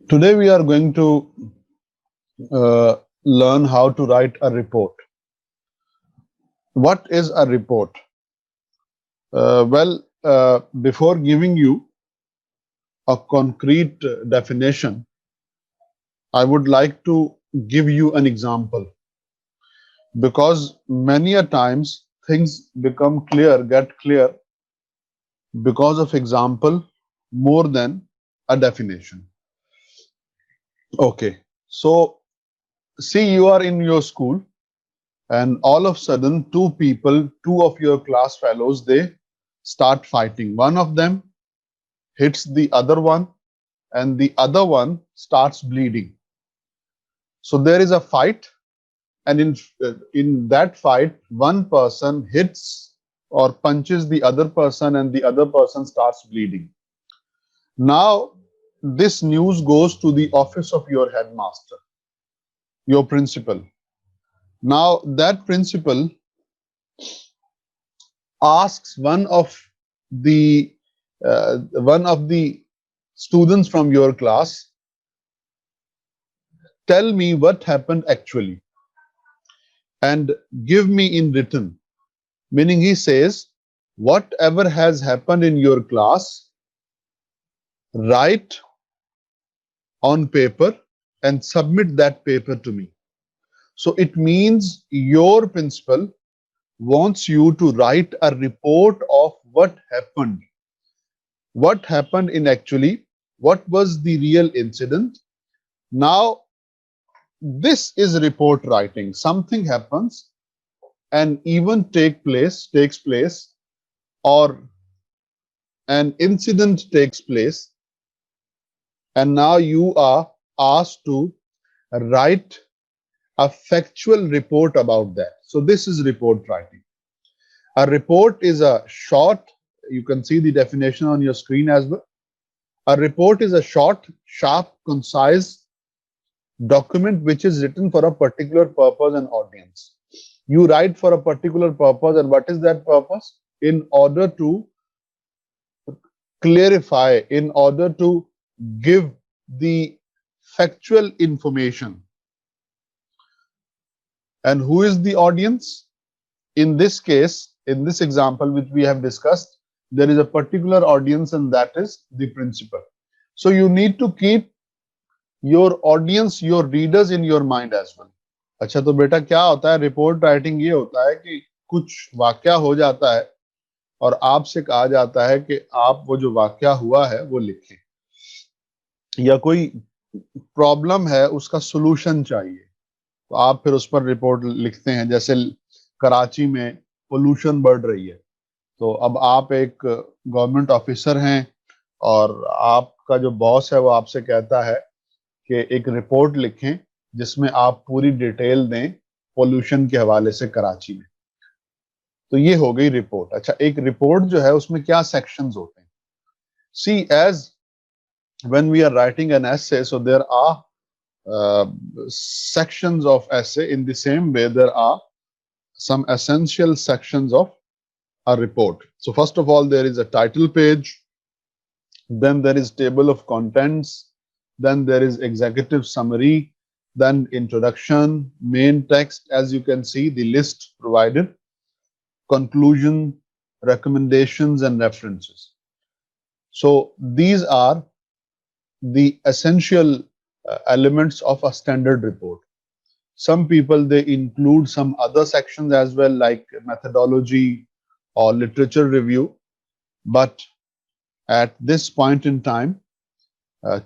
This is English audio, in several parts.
Today we are going to learn how to write a report. What is a report? Before giving you a concrete definition, I would like to give you an example because many a times things become clear, get clear because of example more than a definition. Okay, so see, you are in your school and all of a sudden two of your class fellows, they start fighting. One of them hits the other one and the other one starts bleeding. So there is a fight, and in that fight one person hits or punches the other person and the other person starts bleeding. Now this news goes to the office of your headmaster, your principal. Now that principal asks the one of the students from your class, tell me what happened actually and give me in written. Meaning he says, whatever has happened in your class, write on paper and submit that paper to me. So it means your principal wants you to write a report of what happened. What happened in actually, what was the real incident. Now this is report writing. Something happens, an event takes place, or an incident takes place, and now you are asked to write a factual report about that. So this is report writing. A report is a short, you can see the definition on your screen as well. A report is a short, sharp, concise document which is written for a particular purpose and audience. You write for a particular purpose, and what is that purpose? In order to clarify, in order to give the factual information. And who is the audience? In this case, in this example which we have discussed, there is a particular audience, and that is the principal. So you need to keep your audience, your readers in your mind as well. अच्छा, तो बेटा क्या होता है report writing? ये होता है कि कुछ वाकया हो जाता है और आपसे कहा जाता है कि आप वो जो वाकया हुआ है वो लिखें, या कोई प्रॉब्लम है उसका सॉल्यूशन चाहिए तो आप फिर उस पर रिपोर्ट लिखते हैं. जैसे कराची में पोल्यूशन बढ़ रही है, तो अब आप एक गवर्नमेंट ऑफिसर हैं और आपका जो बॉस है वो आपसे कहता है कि एक रिपोर्ट लिखें जिसमें आप पूरी डिटेल दें पोल्यूशन के हवाले से कराची में. तो ये हो गई रिपोर्ट. अच्छा, एक रिपोर्ट जो है उसमें क्या सेक्शंस होते हैं? सी, as when we are writing an essay, so there are sections of essay. In the same way, there are some essential sections of a report. So first of all, there is a title page, then there is table of contents, then there is executive summary, then introduction, main text, as you can see, the list provided, conclusion, recommendations, and references. So these are the essential elements of a standard report. Some people, they include some other sections as well, like methodology or literature review. But at this point in time,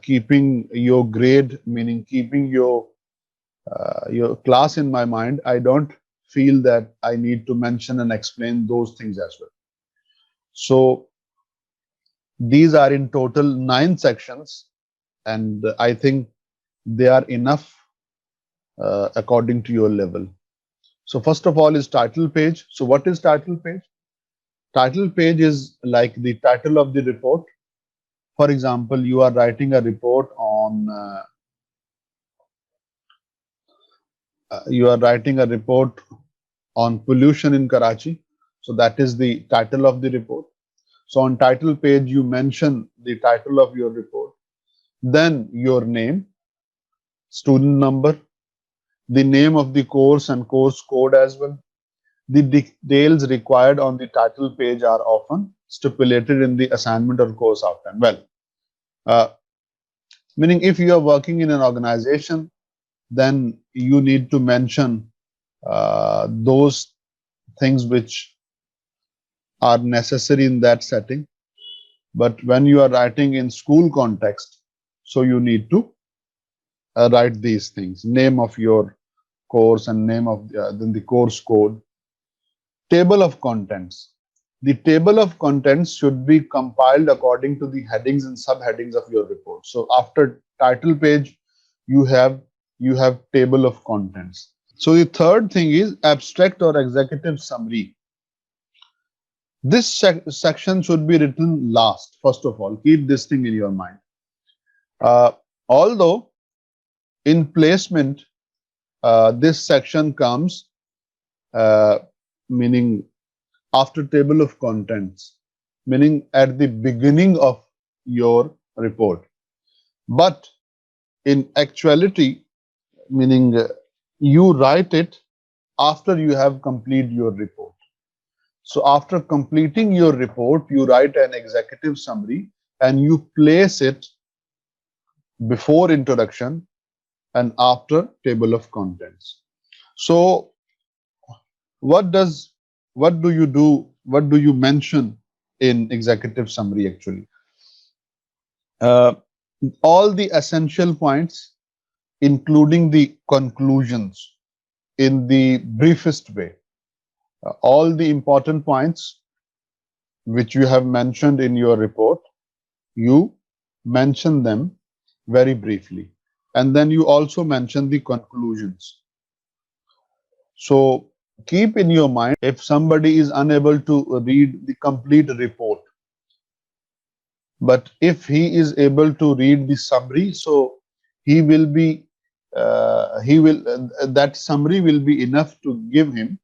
keeping your grade, meaning keeping your class in my mind, I don't feel that I need to mention and explain those things as well. So these are in total 9 sections, and I think they are enough according to your level. So first of all is title page. So what is title page? Title page is like the title of the report. For example, you are writing a report on pollution in Karachi. So that is the title of the report. So on title page, you mention the title of your report. then your name, student number, the name of the course and course code as well. The details required on the title page are often stipulated in the assignment or course outline. Well, uh, meaning if you are working in an organization, then you need to mention those things which are necessary in that setting. But when you are writing in school context, so you need to write these things: name of your course and name of then the course code. Table of contents. The table of contents should be compiled according to the headings and subheadings of your report. So after title page, you have table of contents. So the third thing is abstract or executive summary. This section should be written last. First of all, keep this thing in your mind. Although in placement, this section comes meaning after table of contents, meaning at the beginning of your report. But in actuality, meaning you write it after you have completed your report. So after completing your report, you write an executive summary and you place it before introduction and after table of contents. So what do you do? What do you mention in executive summary actually? Uh, all the essential points, including the conclusions, in the briefest way. All the important points which you have mentioned in your report, you mention them very briefly. And then you also mention the conclusions. So keep in your mind, if somebody is unable to read the complete report, but if he is able to read the summary, so he will be that summary will be enough to give him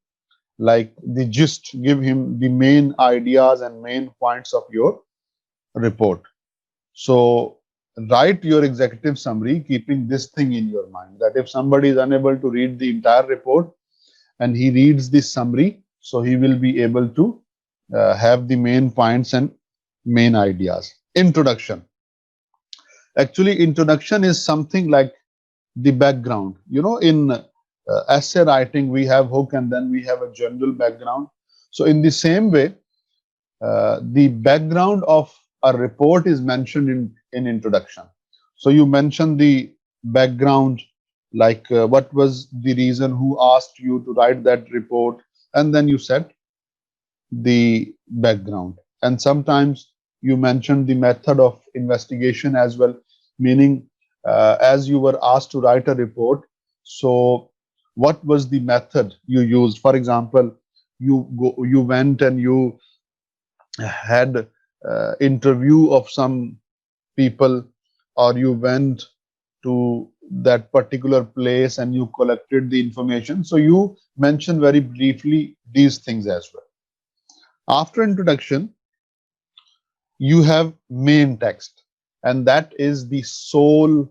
like the gist, give him the main ideas and main points of your report. So write your executive summary keeping this thing in your mind, that if somebody is unable to read the entire report and he reads this summary, so he will be able to have the main points and main ideas. Introduction. Actually, introduction is something like the background. You know, in essay writing, we have hook and then we have a general background. So in the same way, the background of a report is mentioned in introduction. So you mention the background, like what was the reason, who asked you to write that report, and then you set the background. And sometimes you mention the method of investigation as well, meaning as you were asked to write a report, so what was the method you used? For example, you went and you had interview of some people, or you went to that particular place and you collected the information. So you mention very briefly these things as well. After introduction, you have main text, and that is the soul,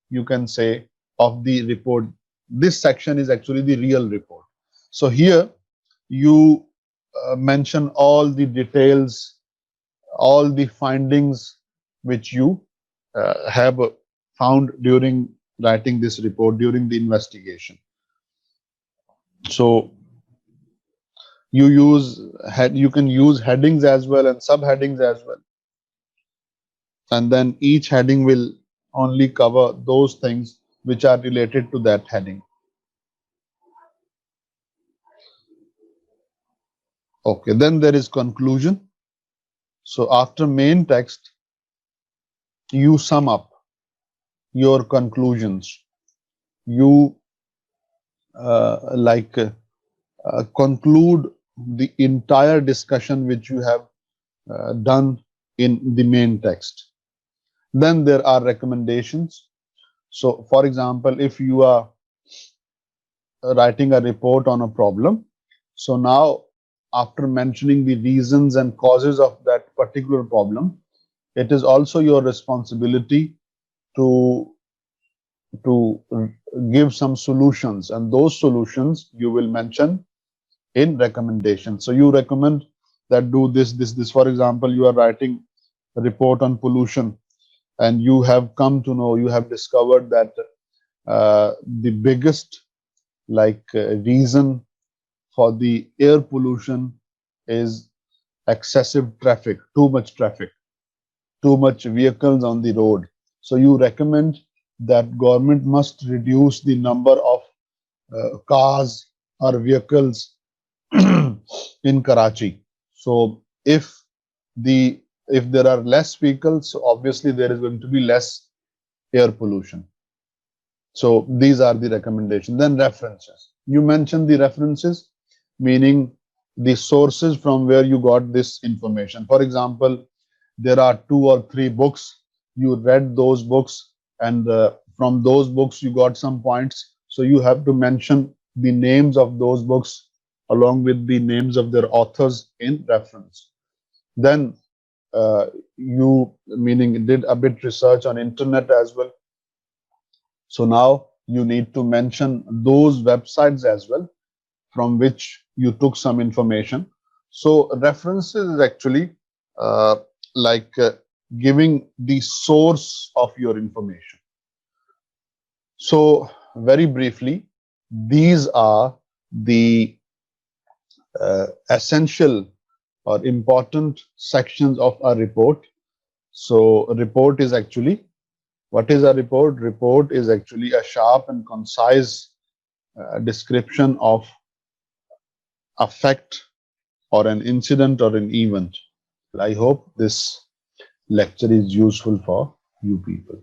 you can say, of the report. This section is actually the real report. So here you mention all the details, all the findings which you have found during writing this report, during the investigation. So you can use headings as well and subheadings as well, and then each heading will only cover those things which are related to that heading. Okay, then there is conclusion. So after main text, you sum up your conclusions. You conclude the entire discussion which you have done in the main text. Then there are recommendations. So for example, if you are writing a report on a problem, so now after mentioning the reasons and causes of that particular problem, it is also your responsibility to to give some solutions, and those solutions you will mention in recommendation. So you recommend that do this, this, this. For example, you are writing a report on pollution, and you have come to know, you have discovered that the biggest reason for the air pollution is excessive traffic, too much vehicles on the road. So you recommend that government must reduce the number of cars or vehicles in Karachi. So the if there are less vehicles, obviously there is going to be less air pollution. So these are the recommendations. Then references. You mentioned the references, meaning the sources from where you got this information. For example, there are 2 or 3 books. You read those books, and from those books you got some points. So you have to mention the names of those books along with the names of their authors in reference. Then you, meaning, did a bit research on internet as well. So now you need to mention those websites as well from which you took some information. So references is actually uh, like giving the source of your information. So very briefly, these are the essential or important sections of a report. So a report is actually, what is a report? Report is actually a sharp and concise description of a fact or an incident or an event. I hope this lecture is useful for you people.